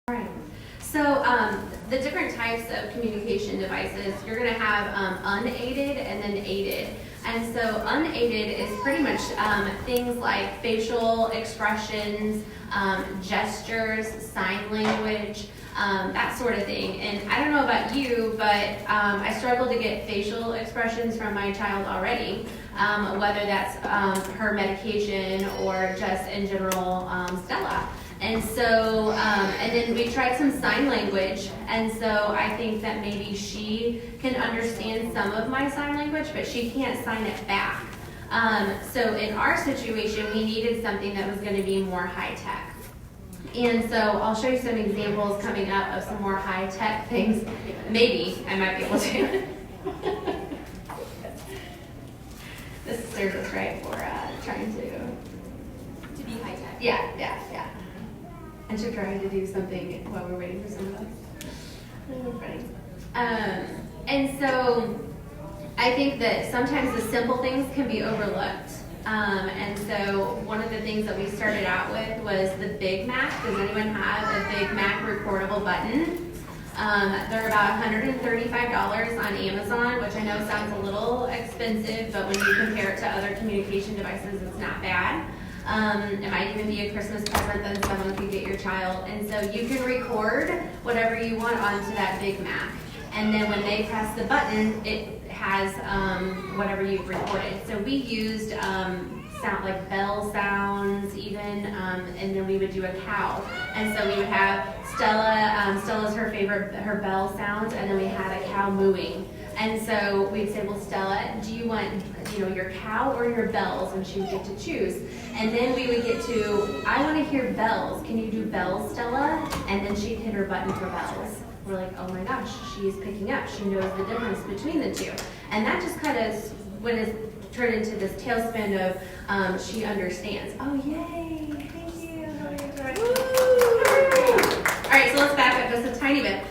Right. So the different types of communication devices, you're going to have unaided and then aided. And so unaided is pretty much things like facial expressions, gestures, sign language, that sort of thing. And I don't know about you, but I struggle to get facial expressions from my child already, whether that's her medication or just in general Stella. And so, and then we tried some sign language, and so I think that maybe she can understand some of my sign language, but she can't sign it back. So in our situation, we needed something that was going to be more high-tech. And so I'll show you some examples coming up of some more high-tech things. Maybe I might be able to. This serves us right for trying to be high-tech. Yeah. And to try to do something while we're waiting for someone else. And so I think that sometimes the simple things can be overlooked. And so one of the things that we started out with was the Big Mac. Does anyone have a Big Mac recordable button? They're about $135 on Amazon, which I know sounds a little expensive, but when you compare it to other communication devices, it's not bad. It might even be a Christmas present that someone could get your child. And so you can record whatever you want onto that Big Mac. And then when they press the button, it has whatever you've recorded. So we used sound like bell sounds even, and then we would do a cow. And so we would have Stella's her bell sounds, and then we had a cow mooing. And so we'd say, well, Stella, do you want, your cow or your bells? And she would get to choose. And then we would get to, I want to hear bells. Can you do bells, Stella? And then she'd hit her button for bells. We're like, oh my gosh, she's picking up. She knows the difference between the two. And that just kind of, when it turned into this tailspin of she understands. Oh, yay, thank you. All right, so let's back up just a tiny bit.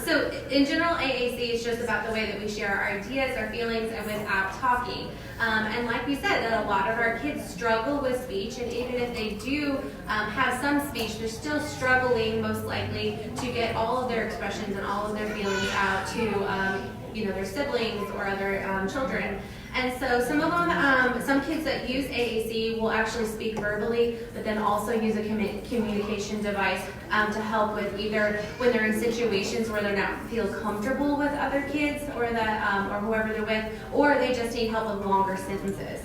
So in general, AAC is just about the way that we share our ideas, our feelings, and without talking. And like we said, that a lot of our kids struggle with speech, and even if they do have some speech, they're still struggling, most likely, to get all of their expressions and all of their feelings out to their siblings or other children. And so some of them, some kids that use AAC will actually speak verbally, but then also use a communication device to help with either when they're in situations where they're not feel comfortable with other kids or that or whoever they're with, or they just need help with longer sentences.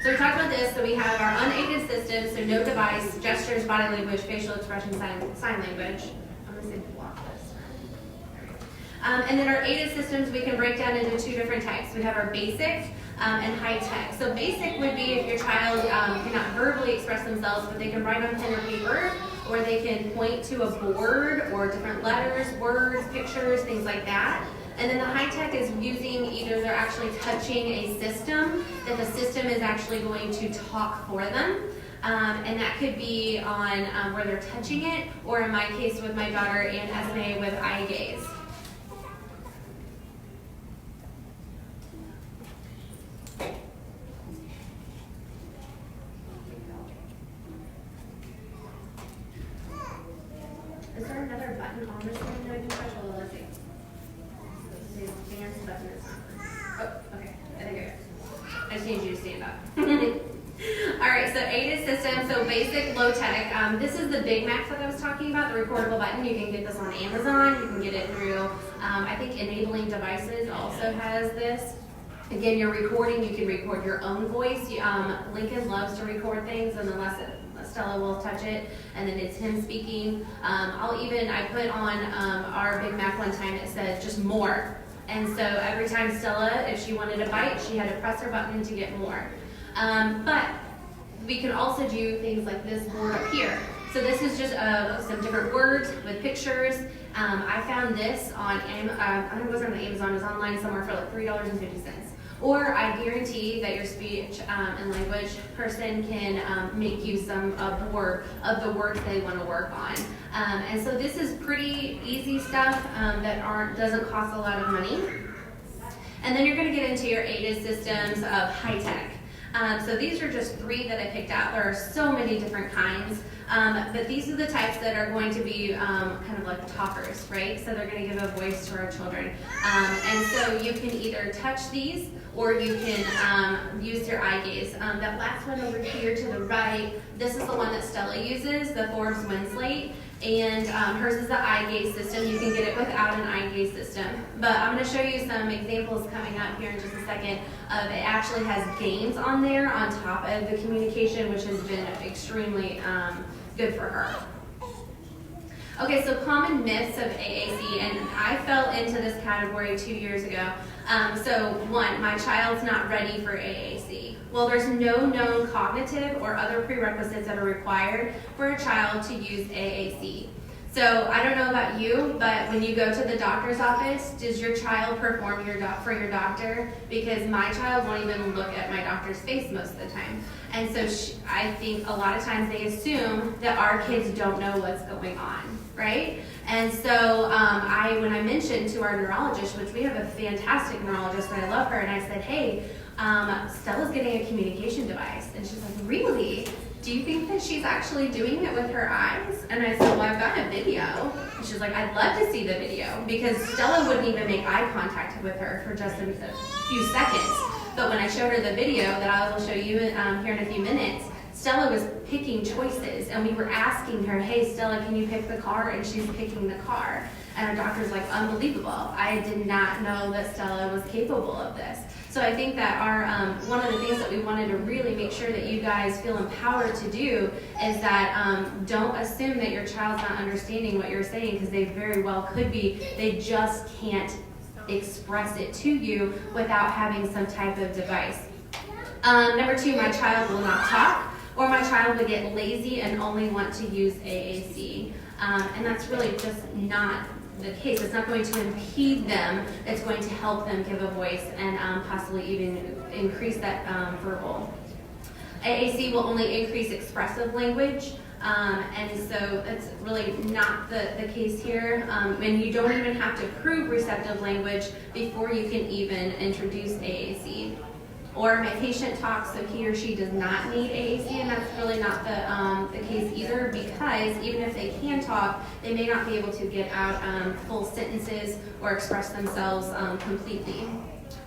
So we talked about this. So we have our unaided system, so no device, gestures, body language, facial expression, sign language. I'm going to say block this. And then our aided systems we can break down into two different types. We have our basic and high tech. So basic would be if your child cannot verbally express themselves, but they can write on pen or paper, or they can point to a board or different letters, words, pictures, things like that. And then the high tech is using either they're actually touching a system, that the system is actually going to talk for them. And that could be on where they're touching it, or in my case with my daughter and Esme with eye gaze. Is there another button on this one that I can push? Well, let's see. The advanced button is not. Oh, okay. I think I got it. I just need you to stand up. All right, so aided system, so basic, low tech. This is the Big Mac that I was talking about, the recordable button. You can get this on Amazon. You can get it through, I think Enabling Devices also has this. Again, you're recording. You can record your own voice. Lincoln loves to record things, and unless Stella will touch it, and then it's him speaking. I put on our Big Mac one time, it says just more. And so every time Stella, if she wanted a bite, she had to press her button to get more. But we can also do things like this board up here. So this is just some different words with pictures. I found this on, I think it wasn't on Amazon, it was online somewhere for like $3.50. Or I guarantee that your speech and language person can make use of the words they want to work on. And so this is pretty easy stuff that doesn't cost a lot of money. And then you're going to get into your aided systems of high tech. So these are just 3 that I picked out. There are so many different kinds, but these are the types that are going to be kind of like talkers, right? So they're going to give a voice to our children. And so you can either touch these or you can use your eye gaze. That last one over here to the right, this is the one that Stella uses, the Forbes Winslate. And hers is the eye gaze system. You can get it without an eye gaze system. But I'm going to show you some examples coming up here in just a second of it actually has games on there on top of the communication, which has been extremely good for her. Okay, so common myths of AAC, and I fell into this category 2 years ago. So 1, my child's not ready for AAC. Well, there's no known cognitive or other prerequisites that are required for a child to use AAC. So I don't know about you, but when you go to the doctor's office, does your child perform for your doctor? Because my child won't even look at my doctor's face most of the time. And so I think a lot of times they assume that our kids don't know what's going on, right? And so when I mentioned to our neurologist, which we have a fantastic neurologist and I love her, and I said, hey, Stella's getting a communication device. And she's like, really? Do you think that she's actually doing it with her eyes? And I said, well, I've got a video. And she's like, I'd love to see the video, because Stella wouldn't even make eye contact with her for just a few seconds. But when I showed her the video that I will show you here in a few minutes, Stella was picking choices, and we were asking her, hey, Stella, can you pick the car? And she's picking the car. And our doctor's like, unbelievable. I did not know that Stella was capable of this. So I think that our one of the things that we wanted to really make sure that you guys feel empowered to do is that don't assume that your child's not understanding what you're saying, because they very well could be. They just can't express it to you without having some type of device. Number 2, my child will not talk, or my child will get lazy and only want to use AAC. And that's really just not the case. It's not going to impede them. It's going to help them give a voice and possibly even increase that verbal. AAC will only increase expressive language, and so that's really not the case here. And you don't even have to prove receptive language before you can even introduce AAC. Or my patient talks, so he or she does not need AAC, and that's really not the case either, because even if they can talk, they may not be able to get out full sentences or express themselves completely.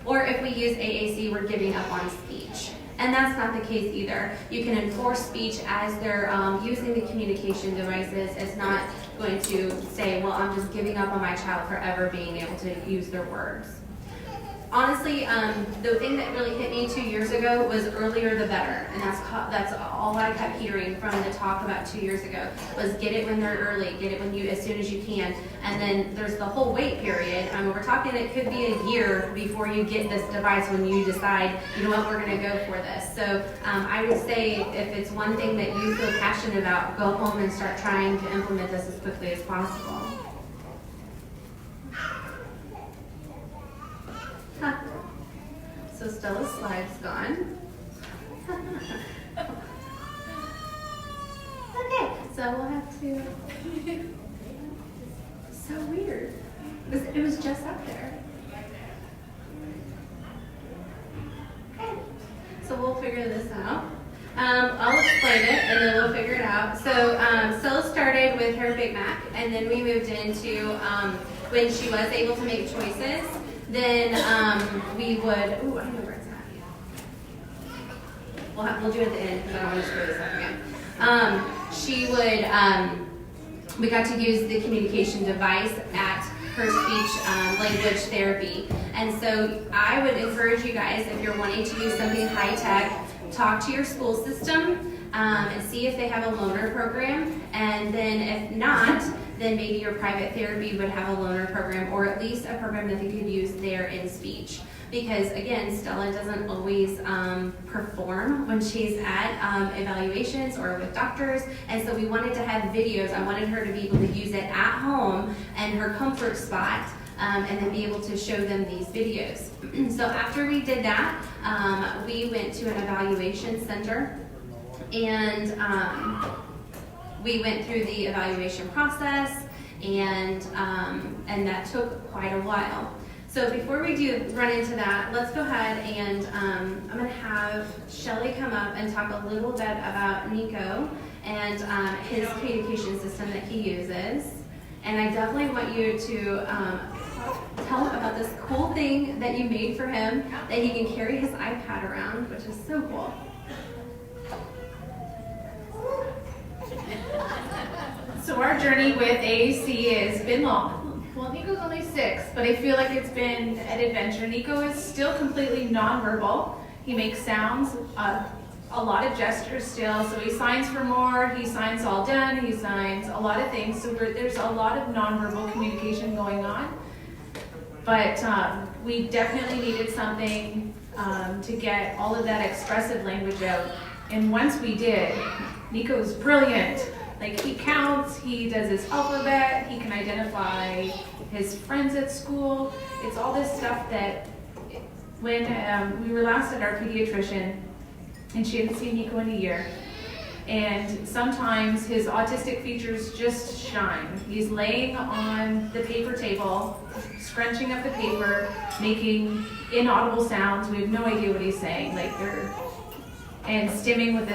Or if we use AAC, we're giving up on speech. And that's not the case either. You can enforce speech as they're using the communication devices. It's not going to say, well, I'm just giving up on my child forever being able to use their words. Honestly, the thing that really hit me 2 years ago was earlier the better, and that's all I kept hearing from the talk about 2 years ago was get it when they're early, get it as soon as you can, and then there's the whole wait period. We're talking it could be a year before you get this device when you decide, you know what, we're going to go for this. So I would say if it's one thing that you feel passionate about, go home and start trying to implement this as quickly as possible. So Stella's slide's gone. Okay, so we'll have to. So weird. It was just up there. Okay, so we'll figure this out. I'll explain it and then we'll figure it out. So Stella started with her Big Mac, and then we moved into when she was able to make choices. Then we would, I don't know where it's at. We'll do it at the end because I don't want to screw this up again. We got to use the communication device at her speech language therapy. And so I would encourage you guys, if you're wanting to use something high tech, talk to your school system and see if they have a loaner program. And then if not, then maybe your private therapy would have a loaner program, or at least a program that they could use there in speech. Because again, Stella doesn't always perform when she's at evaluations or with doctors, and so we wanted to have videos. I wanted her to be able to use it at home and her comfort spot, and then be able to show them these videos. So after we did that, we went to an evaluation center, and we went through the evaluation process, and that took quite a while. So before we do run into that, let's go ahead and I'm going to have Shelly come up and talk a little bit about Nico and his communication system that he uses. And I definitely want you to tell him about this cool thing that you made for him, that he can carry his iPad around, which is so cool. So our journey with AAC has been long. Well, Nico's only 6, but I feel like it's been an adventure. Nico is still completely nonverbal. He makes sounds, a lot of gestures still. So he signs for more, he signs all done, he signs a lot of things. So there's a lot of nonverbal communication going on. But we definitely needed something to get all of that expressive language out. And once we did, Nico's brilliant. Like, he counts, he does his alphabet, he can identify his friends at school. It's all this stuff that when we were last at our pediatrician, and she hadn't seen Nico in a year, and sometimes his autistic features just shine. He's laying on the paper table, scrunching up the paper, making inaudible sounds. We have no idea what he's saying, and stimming with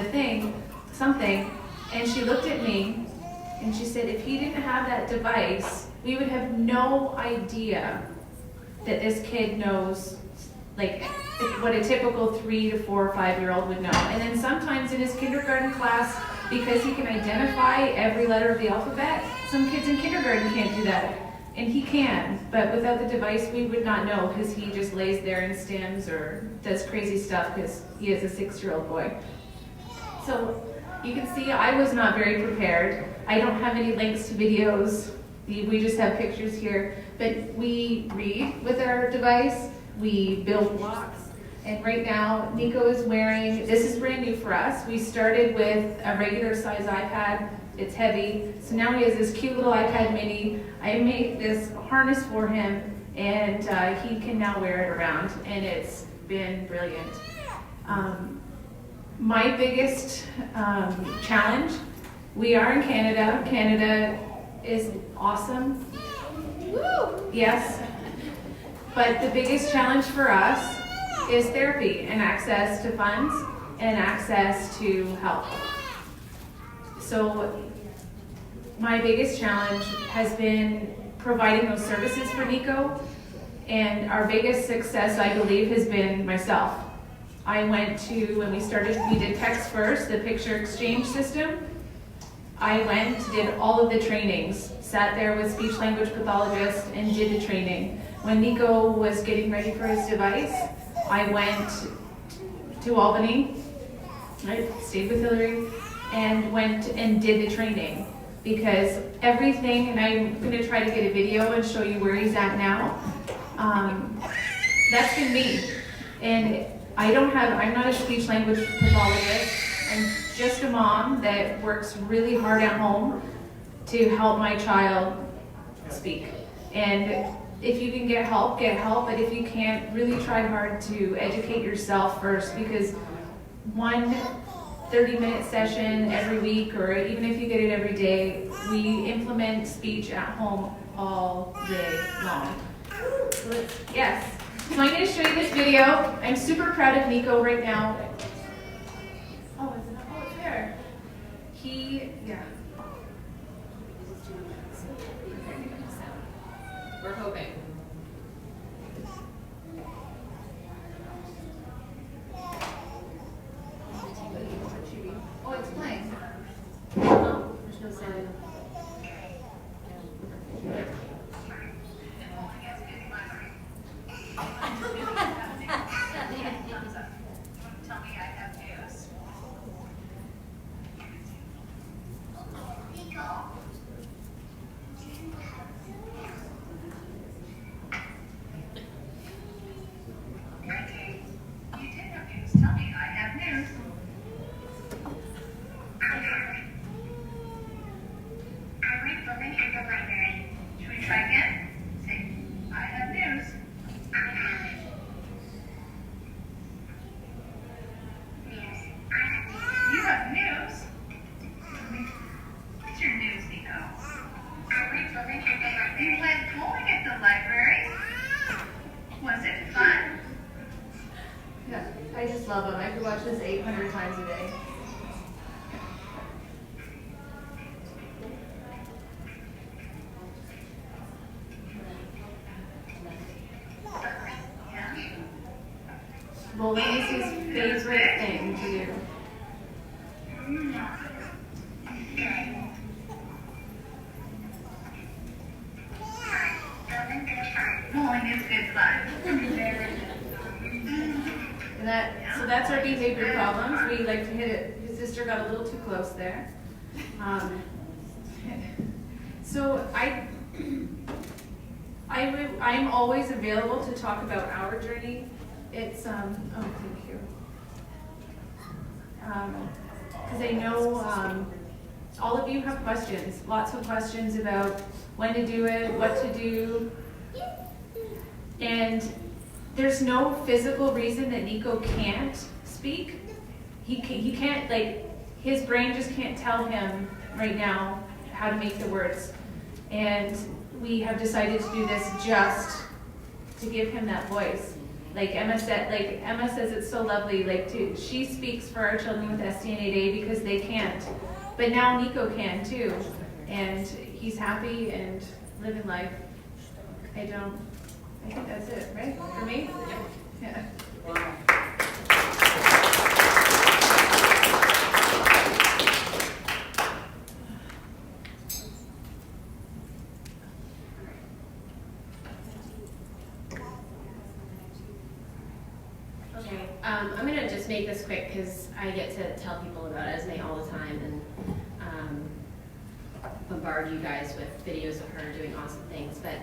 something. And she looked at me and she said, if he didn't have that device, we would have no idea that this kid knows, like, what a typical 3 to 4 or 5-year-old would know. And then sometimes in his kindergarten class, because he can identify every letter of the alphabet, some kids in kindergarten can't do that. And he can, but without the device, we would not know, because he just lays there and stands or does crazy stuff because he is a 6-year-old boy. So you can see I was not very prepared. I don't have any links to videos. We just have pictures here. But we read with our device. We build blocks. And right now, Nico is wearing, this is brand new for us. We started with a regular size iPad. It's heavy. So now he has this cute little iPad mini. I made this harness for him, and he can now wear it around. And it's been brilliant. My biggest challenge, we are in Canada. Canada is awesome. Woo! Yes. But the biggest challenge for us is therapy and access to funds and access to help. So my biggest challenge has been providing those services for Nico, and our biggest success, I believe, has been myself. I went to, when we did text first, the picture exchange system. I went, did all of the trainings, sat there with speech language pathologists and did the training. When Nico was getting ready for his device, I went to Albany, I stayed with Hillary, and went and did the training. Because everything, and I'm going to try to get a video and show you where he's at now, that's been me. And I'm not a speech language pathologist. I'm just a mom that works really hard at home to help my child speak. And if you can get help, but if you can't, really try hard to educate yourself first, because one 30-minute session every week, or even if you get it every day, we implement speech at home all day long. Yes. So I'm going to show you this video. I'm super proud of Nico right now. Oh, it's there. We're hoping. Oh, it's playing. Oh, there's no sound. So that's our behavior problems. We like to hit it. His sister got a little too close there. So I'm always available to talk about our journey. It's oh, thank you. Because I know all of you have questions, lots of questions about when to do it, what to do, and there's no physical reason that Nico can't speak. He can't, like, his brain just can't tell him right now how to make the words. And we have decided to do this just to give him that voice. Like Emma says it's so lovely, she speaks for our children with SDNAD because they can't. But now Nico can too. And he's happy and living life. I think that's it, right? For me? Yeah. Okay, I'm going to just make this quick because I get to tell people about Esme all the time and bombard you guys with videos of her doing awesome things. But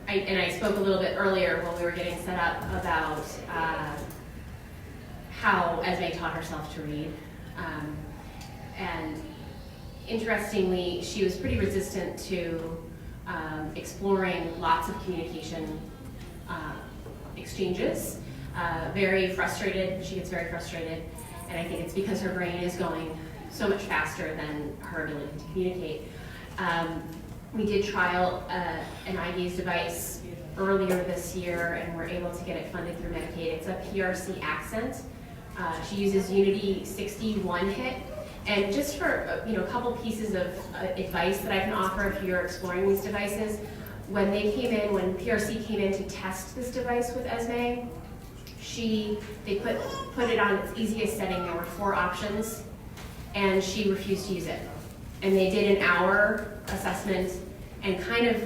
I spoke a little bit earlier when we were getting set up about how Esme taught herself to read. And interestingly, she was pretty resistant to exploring lots of communication exchanges. Very frustrated, she gets very frustrated, and I think it's because her brain is going so much faster than her ability to communicate. We did trial an eye gaze device earlier this year, and we're able to get it funded through Medicaid. It's a PRC accent. She uses Unity 61 hit, and just for a couple pieces of advice that I can offer if you're exploring these devices, when PRC came in to test this device with Esme, they put it on its easiest setting. There were 4 options, and she refused to use it. And they did an hour assessment, and kind of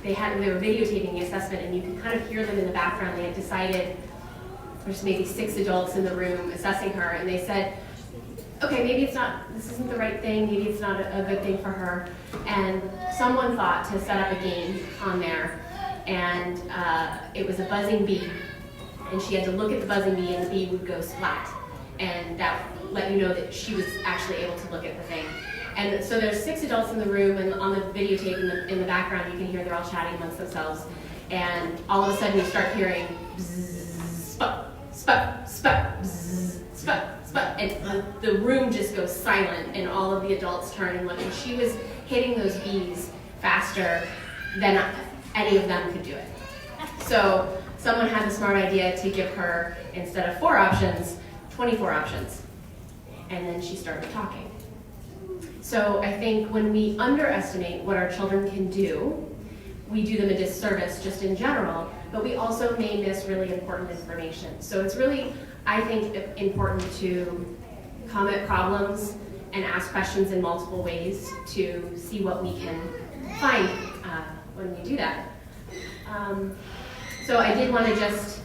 they were videotaping the assessment, and you could kind of hear them in the background. They had decided there's maybe 6 adults in the room assessing her, and they said, okay, maybe this isn't the right thing, maybe it's not a good thing for her. And someone thought to set up a game on there, and it was a buzzing bee, and she had to look at the buzzing bee, and the bee would go splat, and that let you know that she was actually able to look at the thing. And so there's 6 adults in the room, and on the videotape in the background, you can hear they're all chatting amongst themselves, and all of a sudden you start hearing bzzz, sput, sput, sput, bzzz, sput, sput, and the room just goes silent, and all of the adults turn and look, and she was hitting those bees faster than any of them could do it. So someone had the smart idea to give her, instead of 4 options, 24 options. And then she started talking. So I think when we underestimate what our children can do, we do them a disservice just in general, but we also may miss really important information. So it's really, I think, important to comment problems and ask questions in multiple ways to see what we can find when we do that. So I did want to just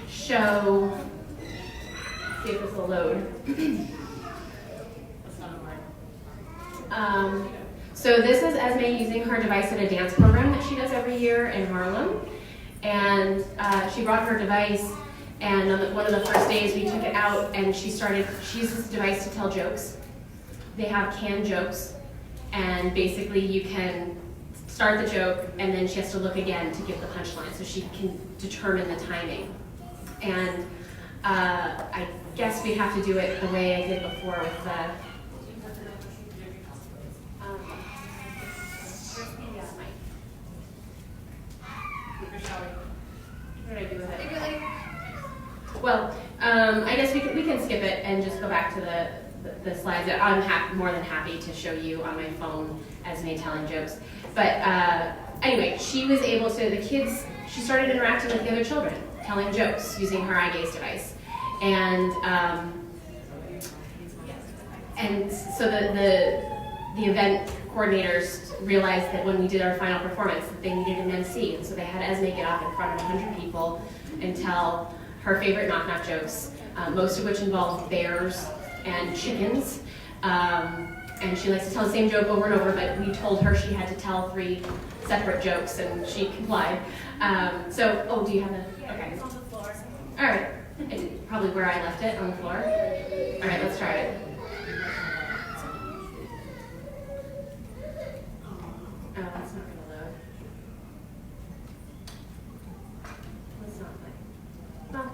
show, see if this will load. So this is Esme using her device at a dance program that she does every year in Harlem. And she brought her device, and on one of the first days we took it out, and she uses this device to tell jokes. They have canned jokes, and basically you can start the joke, and then she has to look again to give the punchline, so she can determine the timing. And I guess we'd have to do it the way I did before with the what did I do with it? Well, I guess we can skip it and just go back to the slides. I'm more than happy to show you on my phone Esme telling jokes. But anyway, she was able to, she started interacting with the other children, telling jokes using her eye gaze device. And And so the event coordinators realized that when we did our final performance, that they needed an MC, and so they had Esme get up in front of 100 people and tell her favorite knock-knock jokes, most of which involved bears and chickens. And she likes to tell the same joke over and over, but we told her she had to tell 3 separate jokes, and she complied. Do you have the, okay. It's on the floor. All right, probably where I left it, on the floor. All right, let's try it. Oh, that's not gonna load. Let's not play. Oh.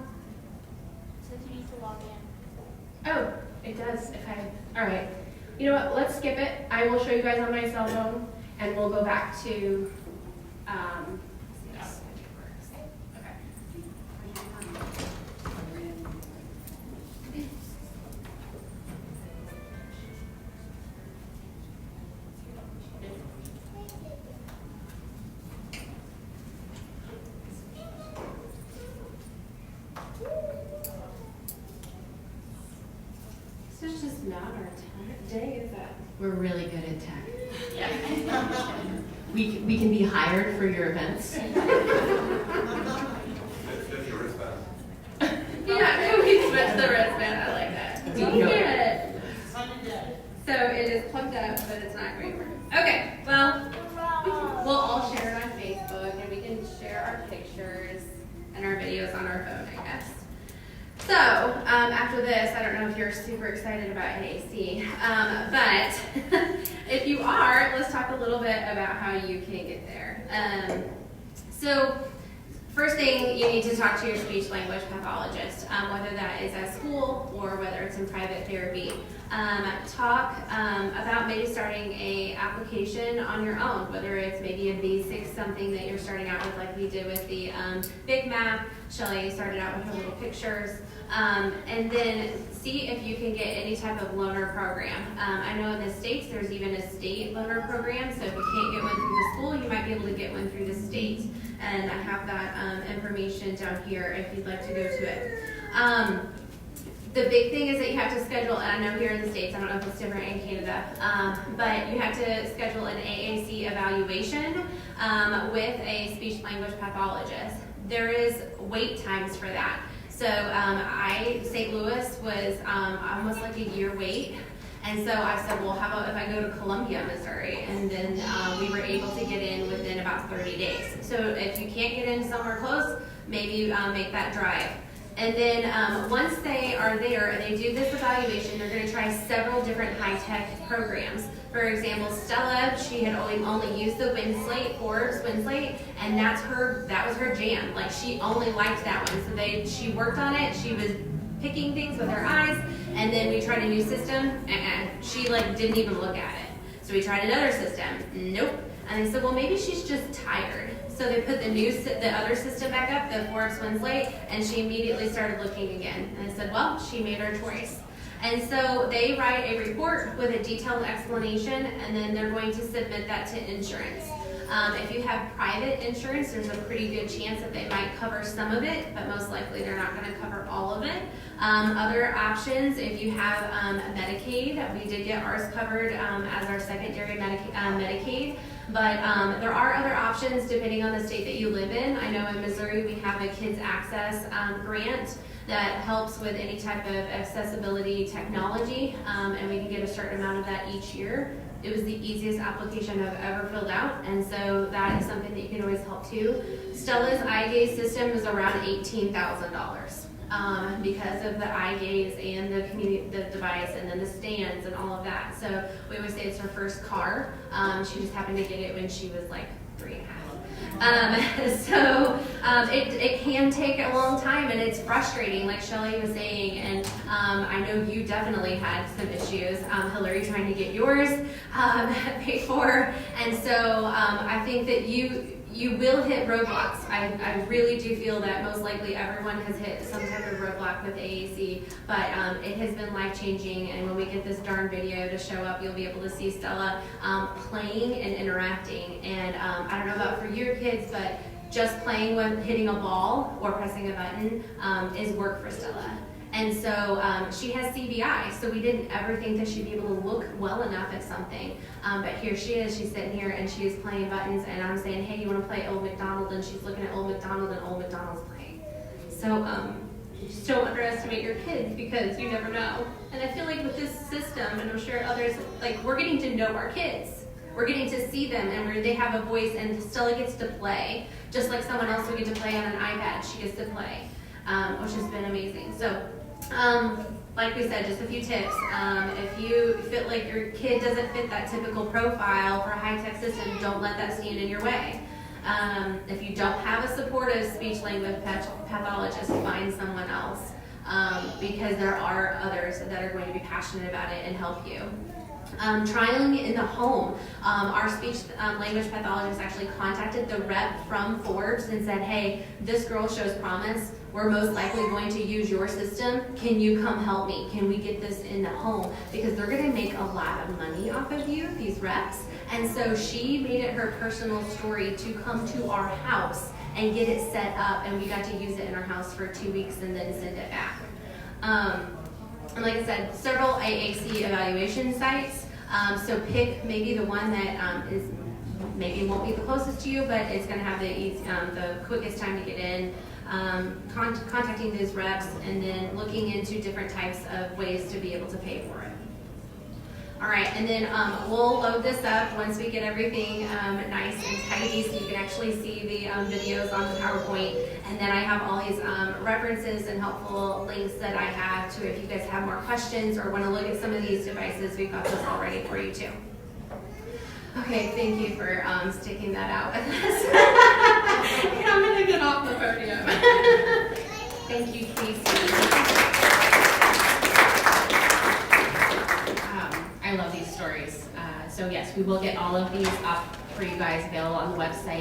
Says you need to log in. Oh, it does if I, all right. You know what, let's skip it. I will show you guys on my cell phone, and we'll go back to, yes. Okay. This is just not our day, is that? We're really good at tech. Yeah. We can be hired for your events. It's 50 wristbands. Yeah, we switched the wristband. I like that. Do you know it? So it is plugged up, but it's not going to work. Okay, well, we'll all share it on Facebook, and we can share our pictures and our videos on our phone, I guess. So, after this, I don't know if you're super excited about AAC, but if you are, let's talk a little bit about how you can get there. So, first thing, you need to talk to your speech language pathologist, whether that is at school or whether it's in private therapy. Talk about maybe starting a application on your own, whether it's maybe a basic something that you're starting out with, like we did with the big map. Shelly started out with her little pictures. And then see if you can get any type of loaner program. I know in the States there's even a state loaner program, so if you can't get one through the school, you might be able to get one through the state. And I have that information down here if you'd like to go to it. The big thing is that you have to schedule, and I know here in the States, I don't know if it's different in Canada, but you have to schedule an AAC evaluation with a speech language pathologist. There is wait times for that. So St. Louis was almost like a year wait. And so I said, well, how about if I go to Columbia, Missouri? And then we were able to get in within about 30 days. So if you can't get in somewhere close, maybe make that drive. And then once they are there and they do this evaluation, they're going to try several different high-tech programs. For example, Stella, she had only used the Forbes wind slate, and that was her jam. Like, she only liked that one. So she worked on it. She was picking things with her eyes, and then we tried a new system, and she didn't even look at it. So we tried another system. Nope. And they said, well, maybe she's just tired. So they put the other system back up, the Forbes wind slate, and she immediately started looking again. And I said, well, she made her choice. And so they write a report with a detailed explanation, and then they're going to submit that to insurance. If you have private insurance, there's a pretty good chance that they might cover some of it, but most likely they're not going to cover all of it. Other options, if you have Medicaid, we did get ours covered as our secondary Medicaid. But there are other options depending on the state that you live in. I know in Missouri we have a Kids Access grant that helps with any type of accessibility technology, and we can get a certain amount of that each year. It was the easiest application I've ever filled out, and so that is something that you can always help too. Stella's eye gaze system is around $18,000 because of the eye gaze and the device and then the stands and all of that. So we always say it's her first car. She just happened to get it when she was like 3.5. It can take a long time, and it's frustrating, like Shelly was saying, and I know you definitely had some issues, Hillary, trying to get yours paid for, and so I think that you will hit roadblocks. I really do feel that most likely everyone has hit some type of roadblock with AAC, but it has been life-changing, and when we get this darn video to show up, you'll be able to see Stella playing and interacting. And I don't know about for your kids, but just playing with hitting a ball or pressing a button is work for Stella. And so she has CVI, so we didn't ever think that she'd be able to look well enough at something. But here she is, she's sitting here and she's playing buttons, and I'm saying, hey, you want to play Old MacDonald? And she's looking at Old MacDonald, and Old MacDonald's playing. So just don't underestimate your kids, because you never know. And I feel like with this system, and I'm sure others, like, we're getting to know our kids. We're getting to see them, and where they have a voice, and Stella gets to play, just like someone else would get to play on an iPad, she gets to play, which has been amazing. So, like we said, just a few tips. If you feel like your kid doesn't fit that typical profile for a high-tech system, don't let that stand in your way. If you don't have a supportive speech-language pathologist, find someone else, because there are others that are going to be passionate about it and help you. Trialing in the home. Our speech language pathologist actually contacted the rep from Forbes and said, hey, this girl shows promise. We're most likely going to use your system. Can you come help me? Can we get this in the home? Because they're going to make a lot of money off of you, these reps. And so she made it her personal story to come to our house and get it set up, and we got to use it in our house for 2 weeks and then send it back. And like I said, several AAC evaluation sites. So pick maybe the one that is maybe won't be the closest to you, but it's going to have the quickest time to get in. Contacting those reps, and then looking into different types of ways to be able to pay for it. All right, and then we'll load this up once we get everything nice and tidy, so you can actually see the videos on the PowerPoint. And then I have all these references and helpful links that I have to, if you guys have more questions or want to look at some of these devices, we've got this all ready for you too. Okay, thank you for sticking that out with us. And I'm going to get off the podium. Thank you, Casey. I love these stories. So yes, we will get all of these up for you guys, available on the website.